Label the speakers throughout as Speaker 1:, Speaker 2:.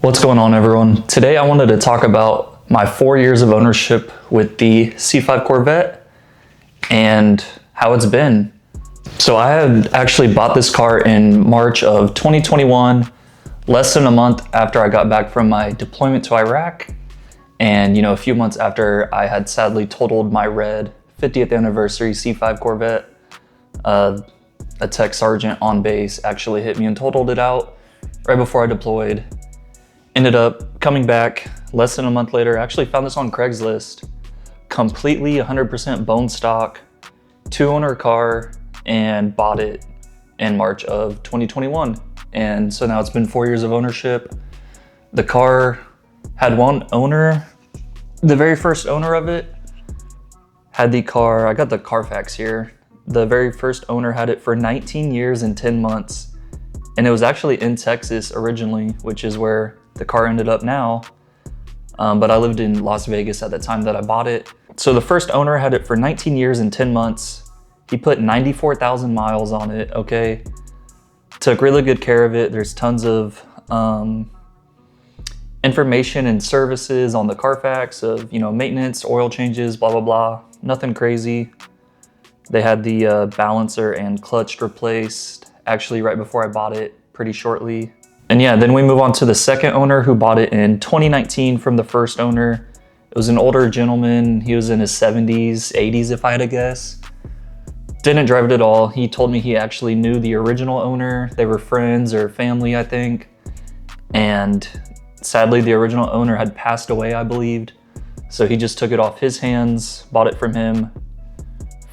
Speaker 1: What's going on, everyone? Today I wanted to talk about my 4 years of ownership with the C5 Corvette and how it's been. So I had actually bought this car in March of 2021, less than a month after I got back from my deployment to Iraq, and a few months after I had sadly totaled my red 50th anniversary C5 Corvette. A tech sergeant on base actually hit me and totaled it out right before I deployed. Ended up coming back less than a month later. Actually found this on Craigslist, completely 100% bone stock, 2-owner car, and bought it in March of 2021. And so now it's been 4 years of ownership. The car had one owner. The very first owner of it had the car, I got the Carfax here. The very first owner had it for 19 years and 10 months. And it was actually in Texas originally, which is where the car ended up now. But I lived in Las Vegas at the time that I bought it. So the first owner had it for 19 years and 10 months. He put 94,000 miles on it, okay? Took really good care of it. There's tons of information and services on the Carfax of, maintenance, oil changes, blah, blah, blah. Nothing crazy. They had the balancer and clutch replaced actually right before I bought it, pretty shortly. And yeah, then we move on to the second owner who bought it in 2019 from the first owner. It was an older gentleman. He was in his 70s, 80s if I had to guess. Didn't drive it at all. He told me he actually knew the original owner. They were friends or family, I think. And sadly, the original owner had passed away, I believed. So he just took it off his hands, bought it from him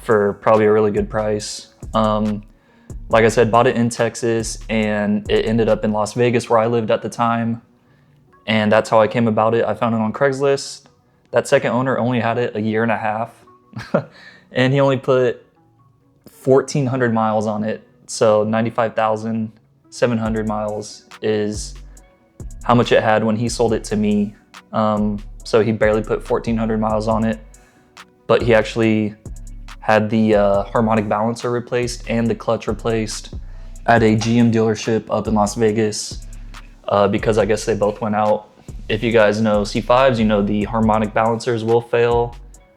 Speaker 1: for probably a really good price. Like I said, bought it in Texas, and it ended up in Las Vegas where I lived at the time. And that's how I came about it. I found it on Craigslist. That second owner only had it a year and a half. And he only put 1,400 miles on it. So 95,700 miles is how much it had when he sold it to me. So he barely put 1,400 miles on it, but he actually had the harmonic balancer replaced and the clutch replaced at a GM dealership up in Las Vegas, because I guess they both went out. If you guys know C5s, the harmonic balancers will fail.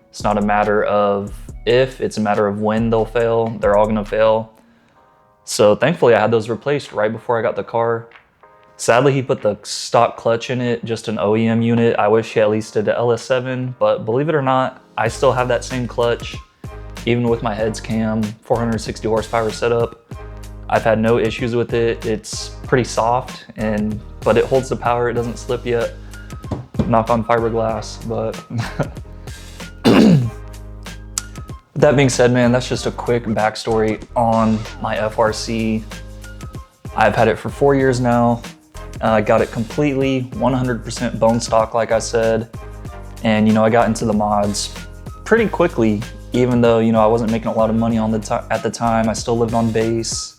Speaker 1: It's not a matter of if, it's a matter of when they'll fail. They're all gonna fail. So thankfully I had those replaced right before I got the car. Sadly, he put the stock clutch in it, just an OEM unit. I wish he at least did the LS7, but believe it or not, I still have that same clutch. Even with my heads cam, 460 horsepower setup, I've had no issues with it. It's pretty soft, but it holds the power. It doesn't slip yet. Knock on fiberglass, but that being said, man, that's just a quick backstory on my FRC. I've had it for 4 years now. I got it completely 100% bone stock, like I said. And, I got into the mods pretty quickly. Even though, I wasn't making a lot of money at the time, I still lived on base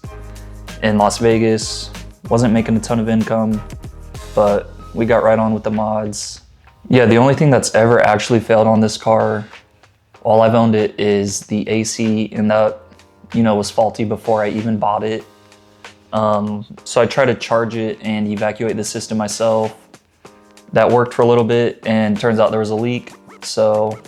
Speaker 1: in Las Vegas, wasn't making a ton of income, but we got right on with the mods. Yeah, the only thing that's ever actually failed on this car while I've owned it is the AC, and that, was faulty before I even bought it. So I tried to charge it and evacuate the system myself. That worked for a little bit, and turns out there was a leak. So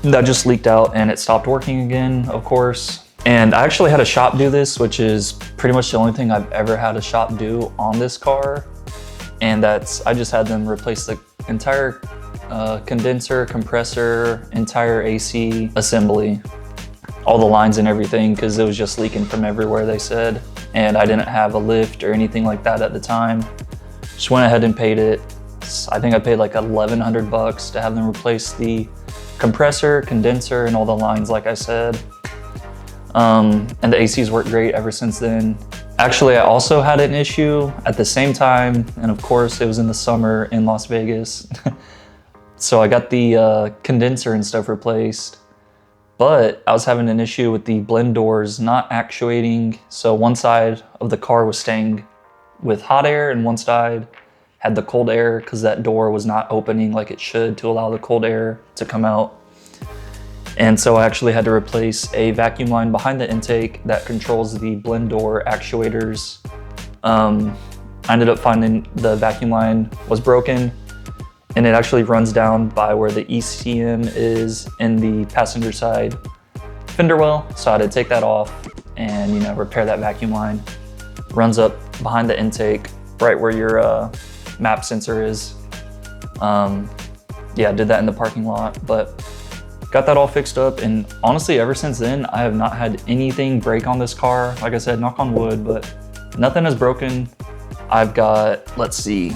Speaker 1: that just leaked out and it stopped working again, of course. And I actually had a shop do this, which is pretty much the only thing I've ever had a shop do on this car. And I just had them replace the entire condenser, compressor, entire AC assembly, all the lines and everything, because it was just leaking from everywhere, they said. And I didn't have a lift or anything like that at the time. Just went ahead and paid it. I think I paid like 1,100 bucks to have them replace the compressor, condenser, and all the lines, like I said. And the ACs worked great ever since then. Actually, I also had an issue at the same time, and of course it was in the summer in Las Vegas. So I got the condenser and stuff replaced, but I was having an issue with the blend doors not actuating. So one side of the car was staying with hot air and one side had the cold air because that door was not opening like it should to allow the cold air to come out. And so I actually had to replace a vacuum line behind the intake that controls the blend door actuators. I ended up finding the vacuum line was broken, and it actually runs down by where the ECM is in the passenger side fender well. So I had to take that off and, you know, repair that vacuum line. Runs up behind the intake, right where your map sensor is. Yeah, I did that in the parking lot, but got that all fixed up. And honestly, ever since then, I have not had anything break on this car. Like I said, knock on wood, but nothing is broken. I've got, let's see,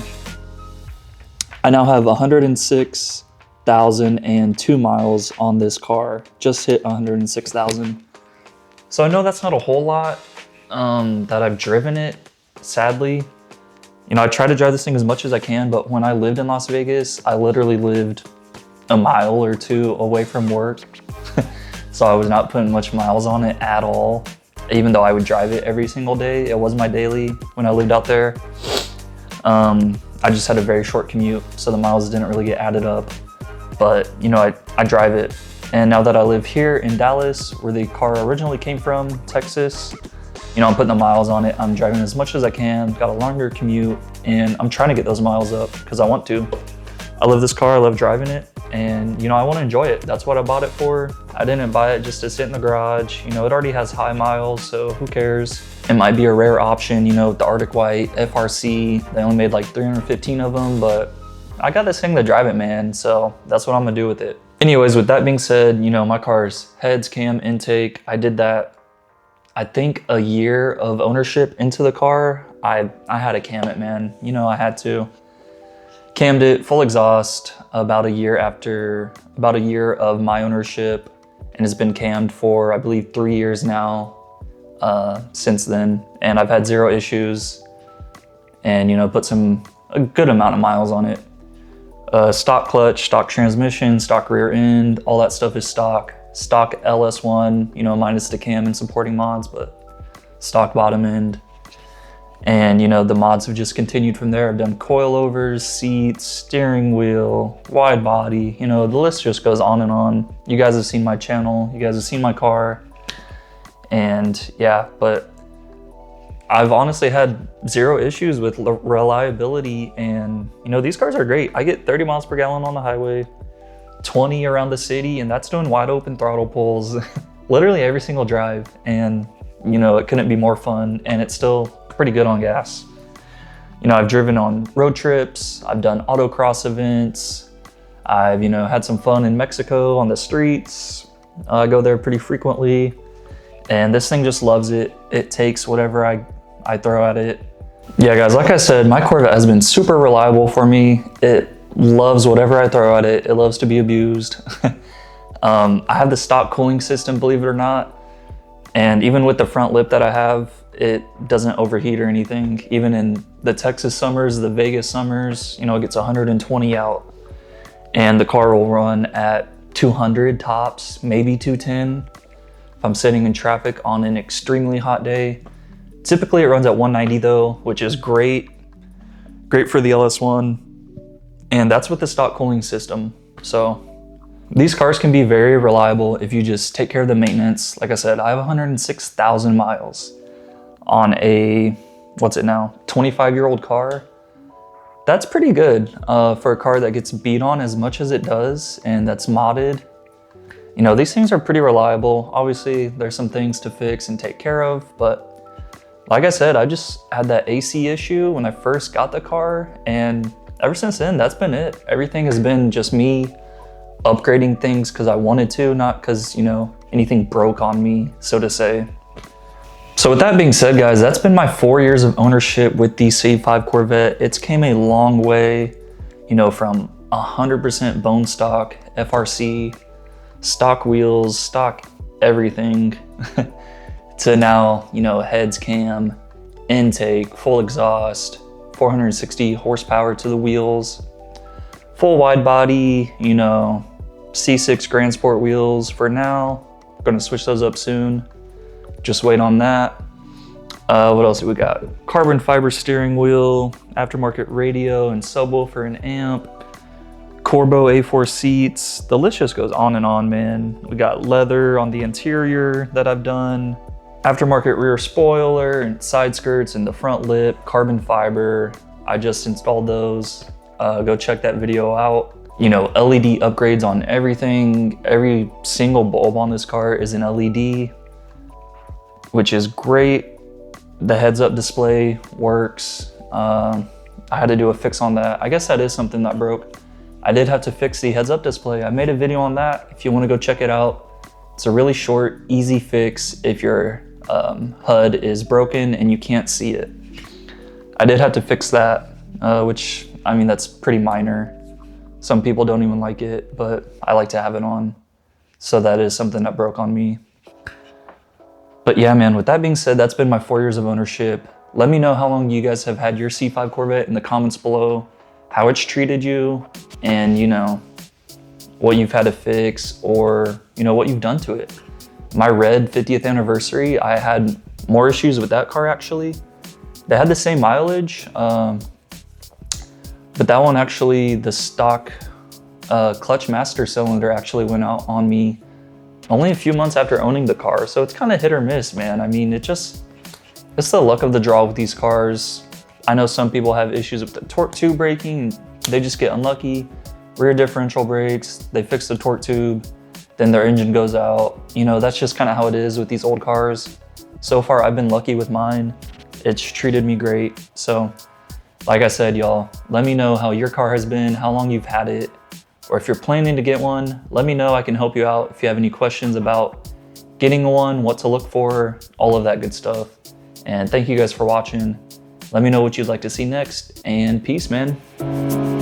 Speaker 1: I now have 106,002 miles on this car. Just hit 106,000. So I know that's not a whole lot that I've driven it, sadly. You know, I try to drive this thing as much as I can, but when I lived in Las Vegas, I literally lived a mile or two away from work. So I was not putting much miles on it at all. Even though I would drive it every single day, it was my daily when I lived out there. I just had a very short commute, so the miles didn't really get added up. But, you know, I drive it. And now that I live here in Dallas, where the car originally came from, Texas, you know, I'm putting the miles on it. I'm driving as much as I can, got a longer commute, and I'm trying to get those miles up because I want to. I love this car, I love driving it, and, you know, I want to enjoy it. That's what I bought it for. I didn't buy it just to sit in the garage. You know, it already has high miles, so who cares? It might be a rare option, you know, with the Arctic White FRC. They only made like 315 of them, but I got this thing to drive it, man, so that's what I'm gonna do with it. Anyways, with that being said, you know, my car's heads, cam, intake, I did that, I think a year of ownership into the car. I had to cam it, man. You know, I had to. Cammed it full exhaust about a year of my ownership, and it's been cammed for, I believe, 3 years now since then. And I've had zero issues and, you know, put a good amount of miles on it. Stock clutch, stock transmission, stock rear end, all that stuff is stock. Stock LS1, you know, minus the cam and supporting mods, but stock bottom end. And, you know, the mods have just continued from there. I've done coilovers, seats, steering wheel, wide body, you know, the list just goes on and on. You guys have seen my channel, you guys have seen my car. And yeah, but I've honestly had zero issues with reliability, and, you know, these cars are great. I get 30 miles per gallon on the highway, 20 around the city, and that's doing wide open throttle pulls literally every single drive. And, you know, it couldn't be more fun, and it's still pretty good on gas. You know, I've driven on road trips, I've done autocross events, I've, you know, had some fun in Mexico on the streets. I go there pretty frequently, and this thing just loves it. It takes whatever I throw at it. Yeah, guys, like I said, my Corvette has been super reliable for me. It loves whatever I throw at it. It loves to be abused. I have the stock cooling system, believe it or not. And even with the front lip that I have, it doesn't overheat or anything. Even in the Texas summers, the Vegas summers, you know, it gets 120 out, and the car will run at 200 tops, maybe 210. If I'm sitting in traffic on an extremely hot day. Typically it runs at 190 though, which is great for the LS1. And that's with the stock cooling system. So these cars can be very reliable if you just take care of the maintenance. Like I said, I have 106,000 miles on a, what's it now, 25-year-old car. That's pretty good for a car that gets beat on as much as it does and that's modded. You know, these things are pretty reliable. Obviously, there's some things to fix and take care of, but like I said, I just had that AC issue when I first got the car, and ever since then, that's been it. Everything has been just me upgrading things because I wanted to, not because, you know, anything broke on me, so to say. So with that being said, guys, that's been my 4 years of ownership with the C5 Corvette. It's came a long way, you know, from 100% bone stock, FRC, stock wheels, stock everything, to now, you know, heads, cam, intake, full exhaust, 460 horsepower to the wheels, full wide body, you know, C6 Grand Sport wheels for now. I'm gonna switch those up soon. Just wait on that. What else do we got? Carbon fiber steering wheel, aftermarket radio and subwoofer and amp, Corbo A4 seats. The list just goes on and on, man. We got leather on the interior that I've done. aftermarket rear spoiler and side skirts and the front lip, carbon fiber. I just installed those. Go check that video out. You know, LED upgrades on everything. Every single bulb on this car is an LED, which is great. The heads-up display works. I had to do a fix on that. I guess that is something that broke. I did have to fix the heads-up display. I made a video on that if you want to go check it out. It's a really short, easy fix if your HUD is broken and you can't see it. I did have to fix that, which, I mean, that's pretty minor. Some people don't even like it, but I like to have it on. So that is something that broke on me. But yeah, man, with that being said, that's been my 4 years of ownership. Let me know how long you guys have had your C5 Corvette in the comments below, how it's treated you, and you know, what you've had to fix or, you know, what you've done to it. My red 50th anniversary, I had more issues with that car actually. They had the same mileage, but that one actually, the stock clutch master cylinder actually went out on me only a few months after owning the car. So it's kind of hit or miss, man. I mean, it's the luck of the draw with these cars. I know some people have issues with the torque tube braking. They just get unlucky. Rear differential brakes, they fix the torque tube, then their engine goes out. You know, that's just kind of how it is with these old cars. So far, I've been lucky with mine. It's treated me great. So like I said, y'all, let me know how your car has been, how long you've had it, or if you're planning to get one, let me know. I can help you out if you have any questions about getting one, what to look for, all of that good stuff. And thank you guys for watching. Let me know what you'd like to see next, and peace, man.